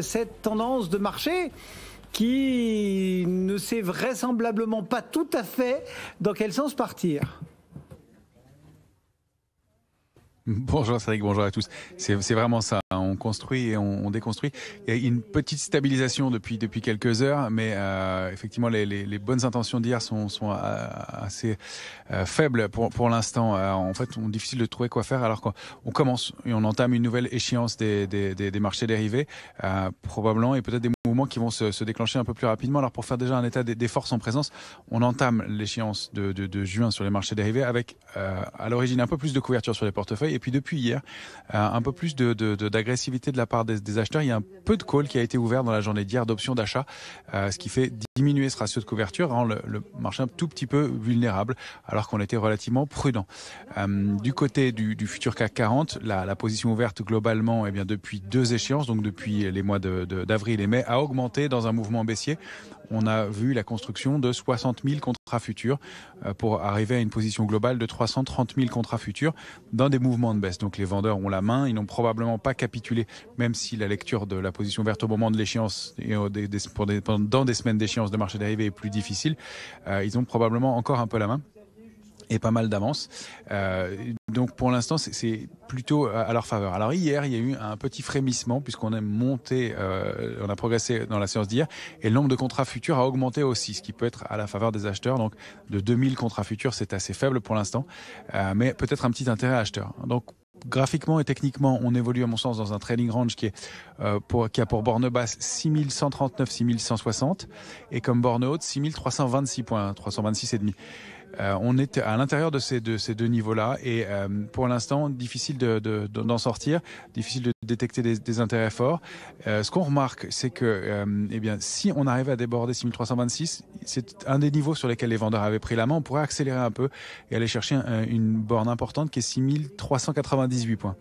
cette tendance de marché qui ne sait vraisemblablement pas tout à fait dans quel sens partir. Bonjour Cédric, bonjour à tous. C'est vraiment ça, on construit et on déconstruit. Il y a une petite stabilisation depuis quelques heures, mais effectivement les bonnes intentions d'hier sont assez faibles pour l'instant. En fait, on difficile de trouver quoi faire alors qu'on commence et on entame une nouvelle échéance des marchés dérivés, probablement, et peut-être des mouvements qui vont se déclencher un peu plus rapidement. Alors pour faire déjà un état des forces en présence, on entame l'échéance de juin sur les marchés dérivés avec à l'origine un peu plus de couverture sur les portefeuilles. Et puis depuis hier, un peu plus d'agressivité de la part des acheteurs. Il y a un peu de call qui a été ouvert dans la journée d'hier d'options d'achat, ce qui fait diminuer ce ratio de couverture, rend le marché un tout petit peu vulnérable, alors qu'on était relativement prudent. Du côté du futur CAC 40, la position ouverte globalement, eh bien, depuis deux échéances, donc depuis les mois d'avril et mai, a augmenté dans un mouvement baissier. On a vu la construction de 60 000 contrats futurs pour arriver à une position globale de 330 000 contrats futurs dans des mouvements de baisse. Donc les vendeurs ont la main, ils n'ont probablement pas capitulé, même si la lecture de la position verte au moment de l'échéance et dans des semaines d'échéance de marché dérivé est plus difficile. Ils ont probablement encore un peu la main et pas mal d'avance. Donc pour l'instant, c'est plutôt à leur faveur. Alors hier, il y a eu un petit frémissement puisqu'on a monté, on a progressé dans la séance d'hier et le nombre de contrats futurs a augmenté aussi, ce qui peut être à la faveur des acheteurs. Donc de 2000 contrats futurs, c'est assez faible pour l'instant, mais peut-être un petit intérêt acheteur. Donc graphiquement et techniquement, on évolue à mon sens dans un trading range qui a pour borne basse 6139, 6160 et comme borne haute 6326 points, 326,5. On est à l'intérieur de ces deux niveaux-là et pour l'instant, difficile d'en sortir, difficile de détecter des intérêts forts. Ce qu'on remarque, c'est que eh bien, si on arrive à déborder 6326, c'est un des niveaux sur lesquels les vendeurs avaient pris la main. On pourrait accélérer un peu et aller chercher une borne importante qui est 6398 points.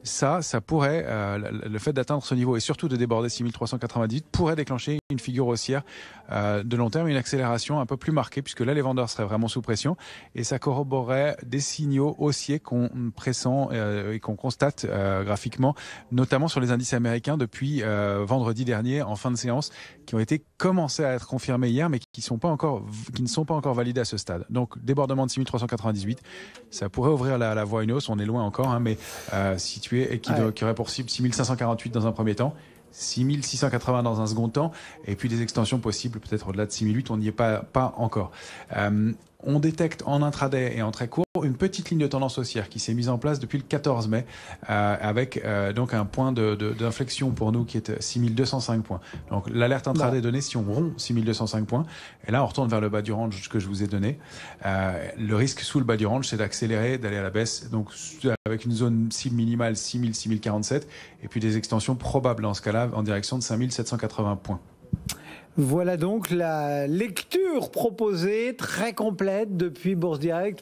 Ça pourrait, le fait d'atteindre ce niveau et surtout de déborder 6398 pourrait déclencher une figure haussière de long terme, une accélération un peu plus marquée puisque là les vendeurs seraient vraiment sous pression et ça corroborerait des signaux haussiers qu'on pressent et qu'on constate graphiquement, notamment sur les indices américains depuis vendredi dernier en fin de séance, qui ont été commencés à être confirmés hier mais qui ne sont pas encore validés à ce stade. Donc débordement de 6398, ça pourrait ouvrir la voie à une hausse, on est loin encore, hein, mais situé et qui aurait pour cible 6548 dans un premier temps, 6680 dans un second temps, et puis des extensions possibles peut-être au-delà de 6008, on n'y est pas encore. On détecte en intraday et en très court une petite ligne de tendance haussière qui s'est mise en place depuis le 14 mai avec donc un point d'inflexion pour nous qui est 6205 points. Donc l'alerte intraday donnée si on rompt 6205 points et là on retourne vers le bas du range que je vous ai donné. Le risque sous le bas du range c'est d'accélérer, d'aller à la baisse, donc avec une zone cible minimale 6000-6047 et puis des extensions probables en ce cas-là en direction de 5780 points. Voilà donc la lecture proposée très complète depuis Bourse Direct.